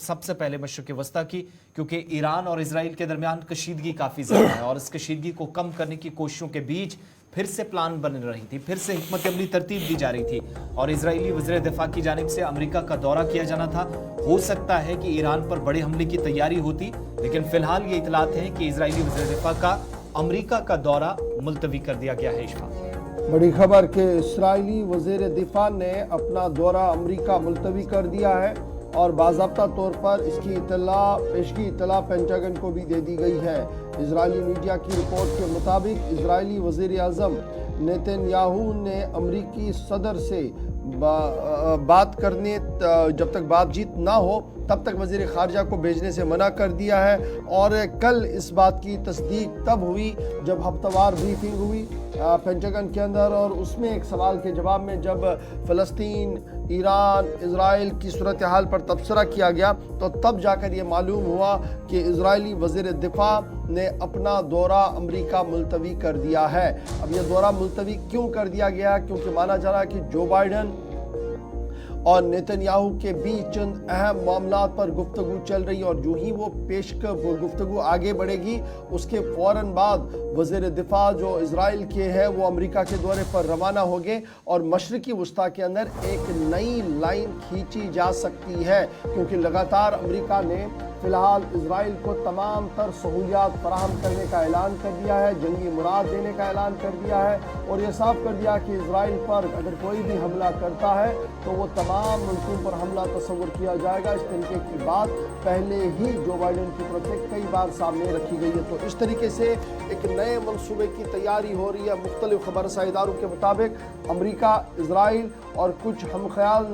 सबसे पहले मशरिक़ वस्ता की, क्योंकि ईरान और इजराइल के दरमियान कशीदगी काफ़ी ज़्यादा है और इस कशीदगी को कम करने की कोशिशों के बीच फिर से प्लान बन रही थी, फिर से हिकमत अमली तरतीब दी जा रही थी और इजरायली वज़ीर दिफा की जानिब से अमेरिका का दौरा किया जाना था। हो सकता है कि ईरान पर बड़े हमले की तैयारी होती, लेकिन फिलहाल ये इतलात हैं कि इजरायली वज़ीर दिफा का अमेरिका का दौरा मुलतवी कर दिया गया है। इशफाक, बड़ी खबर कि इस्राइली वज़ीर दिफा ने अपना दौरा अमेरिका मुलतवी कर दिया है और बाज़ाब्ता तौर पर इसकी इत्तला पेंटागन को भी दे दी गई है। इजरायली मीडिया की रिपोर्ट के मुताबिक इजरायली वज़ीर आज़म नेतन्याहू ने अमरीकी सदर से बात करने जब तक बातचीत ना हो तब तक वज़ीर ख़ारजा को भेजने से मना कर दिया है और कल इस बात की तस्दीक तब हुई जब हफ्तावार ब्रीफिंग हुई पेंटागन के अंदर और उसमें एक सवाल के जवाब में जब फ़लस्तीन, ईरान, इजराइल की सूरत हाल पर तबसरा किया गया तो तब जाकर ये मालूम हुआ कि इजरायली वज़ीर दिफा ने अपना दौरा अमेरिका मुलतवी कर दिया है। अब यह दौरा मुलतवी क्यों कर दिया गया? क्योंकि माना जा रहा है कि जो बाइडन और नेतन्याहू के बीच चंद अहम मामलात पर गुफ्तगू चल रही और जो ही वो गुफ्तगू आगे बढ़ेगी उसके फ़ौरन बाद वज़ीर दिफा जो इजराइल के हैं वो अमेरिका के दौरे पर रवाना हो गए और मशरिक़ी वस्ता के अंदर एक नई लाइन खींची जा सकती है, क्योंकि लगातार अमेरिका ने फ़िलहाल इजराइल को तमाम तर सहूलियात फराहम करने का ऐलान कर दिया है, जंगी मुराद देने का ऐलान कर दिया है और ये साफ कर दिया कि इजराइल पर अगर कोई भी हमला करता है तो वो तमाम मुल्कों पर हमला तस्वुर किया जाएगा। इस तरीके की बात पहले ही जो बाइडन की तरफ से कई बार सामने रखी गई है। तो इस तरीके से एक नए मनसूबे की तैयारी हो रही है। मुख्तलिफ खबरसां इदारों के मुताबिक अमेरिका, इजराइल और कुछ हमख्याल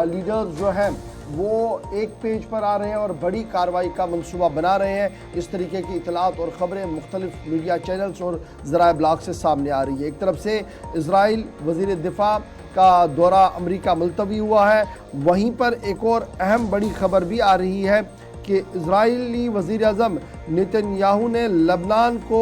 लीडर्स जो हैं वो एक पेज पर आ रहे हैं और बड़ी कार्रवाई का मंसूबा बना रहे हैं। इस तरीके की इतलात और ख़बरें मुख्तलिफ मीडिया चैनल्स और ज़राए ब्लॉग से सामने आ रही है। एक तरफ से इजराइल वज़ीर दिफा का दौरा अमेरिका मुलतवी हुआ है, वहीं पर एक और अहम बड़ी खबर भी आ रही है कि इजरायली वज़ीर आज़म नेतन्याहू ने लबनान को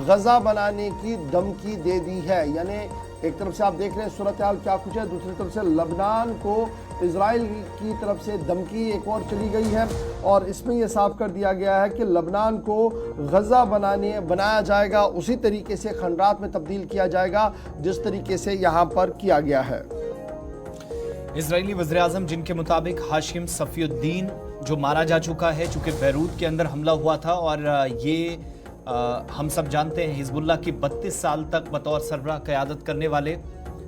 गज़ा बनाने की धमकी दे दी है। यानी एक तरफ से आप देख रहे हैं सूरत हाल क्या कुछ है, दूसरी तरफ से लबनान को इजराइल की तरफ से धमकी एक और चली गई है और इसमें यह साफ कर दिया गया है कि लबनान को गज़ा बनाया जाएगा, उसी तरीके से खंडात में तब्दील किया जाएगा जिस तरीके से यहाँ पर किया गया है। इजरायली वज़ीर आज़म जिनके मुताबिक हाशिम सफ़ीउद्दीन जो मारा जा चुका है, चूँकि बैरूत के अंदर हमला हुआ था और ये हम सब जानते हैं हिजबुल्लाह की 32 साल तक बतौर सरबराह क़यादत करने वाले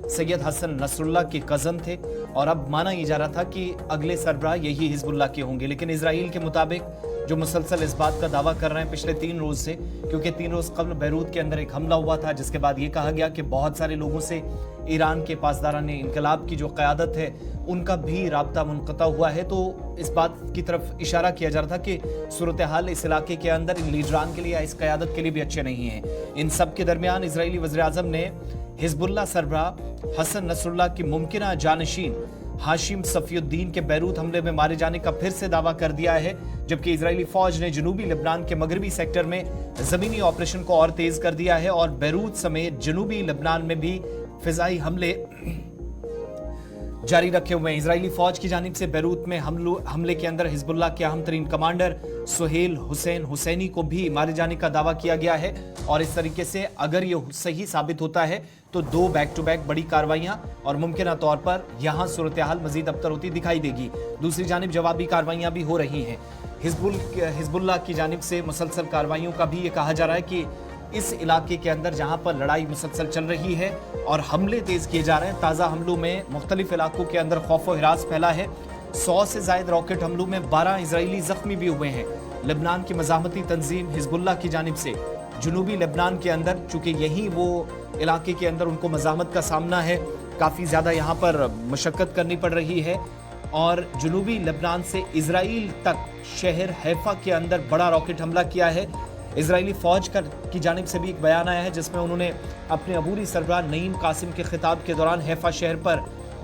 सैयद हसन नसरुल्लाह के कज़न थे और अब माना ये जा रहा था कि अगले सरबराह यही हिजबुल्लाह के होंगे। लेकिन इजराइल के मुताबिक जो मुसलसल इस बात का दावा कर रहे हैं पिछले 3 रोज़ से, क्योंकि 3 रोज़ कबल बैरूत के अंदर एक हमला हुआ था जिसके बाद ये कहा गया कि बहुत सारे लोगों से ईरान के पासदारान इनकलाब की जो क़यादत है उनका भी राब्ता मुनक़ता हुआ है। तो इस बात की तरफ इशारा किया जा रहा था कि सूरत हाल इस इलाके के अंदर इन लीडरान के लिए या इस क़यादत के लिए भी अच्छे नहीं हैं। इन सब के दरमियान इजरायली वज़ीर आज़म ने हिजबुल्लाह सरबराह हसन नसरुल्लाह की मुमकिना जानशीन हाशिम सफ़ीउद्दीन के बैरूत हमले में मारे जाने का फिर से दावा कर दिया है, जबकि इजरायली फौज ने जनूबी लेबनान के मगरबी सेक्टर में ज़मीनी ऑपरेशन को और तेज़ कर दिया है और बैरूत समेत जनूबी लेबनान में भी फ़िज़ाई हमले जारी रखे हुए हैं। इजरायली फौज की जानिब से बैरूत में हमले के अंदर हिजबुल्लाह के अहम तरीन कमांडर सुहेल हुसैन हुसैनी को भी मारे जाने का दावा किया गया है और इस तरीके से अगर ये सही साबित होता है तो 2 बैक टू बैक बड़ी कार्रवाइयां और मुमकिन तौर पर यहां सूरत हाल मजीद अबतर होती दिखाई देगी। दूसरी जानिब जवाबी कार्रवाइयां भी हो रही हैं। हिजबुल्लाह की जानिब से मुसलसल कार्रवाइयों का भी ये कहा जा रहा है कि इस इलाके के अंदर जहां पर लड़ाई मुसलसल चल रही है और हमले तेज किए जा रहे हैं, ताज़ा हमलों में मुख्तलिफ इलाकों के अंदर खौफ व हिरास फैला है। 100 से ज़ायद रॉकेट हमलों में 12 इजरायली ज़ख्मी भी हुए हैं। लेबनान की मज़ाहमती तंजीम हिजबुल्लाह की जानिब से जनूबी लेबनान के अंदर, चूँकि यही वो इलाके के अंदर उनको मज़ाहमत का सामना है, काफ़ी ज़्यादा यहाँ पर मशक्क़त करनी पड़ रही है और जनूबी लेबनान से इजराइल तक शहर हैफा के अंदर बड़ा रॉकेट हमला किया है। इजरायली फ़ौज की जानिब से भी एक बयान आया है जिसमें उन्होंने अपने अबूरी सरबराह नईम कासिम के खिताब के दौरान हैफा शहर पर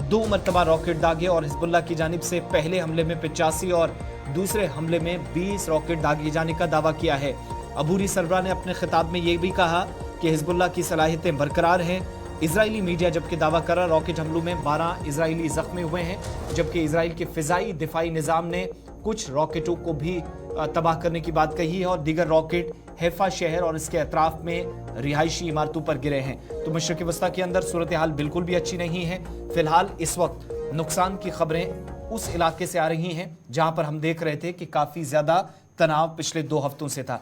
2 मरतबा रॉकेट दागे और हिजबुल्लाह की जानिब से पहले हमले में 85 और दूसरे हमले में 20 रॉकेट दागे जाने का दावा किया है। अबूरी सरबराह ने अपने खिताब में ये भी कहा कि हिजबुल्लाह की सलाहियतें बरकरार हैं। इजरायली मीडिया जबकि दावा कर रहा रॉकेट हमलों में 12 इजरायली जख्मी हुए हैं, जबकि इजराइल के फ़िज़ाई दिफाई निज़ाम ने कुछ रॉकेटों को भी तबाह करने की बात कही है और दीगर रॉकेट हैफा शहर और इसके अतराफ में रिहायशी इमारतों पर गिरे हैं। तो मशरक़ी वस्ता के अंदर सूरत हाल बिल्कुल भी अच्छी नहीं है। फिलहाल इस वक्त नुकसान की खबरें उस इलाके से आ रही हैं जहां पर हम देख रहे थे कि काफी ज्यादा तनाव पिछले 2 हफ्तों से था।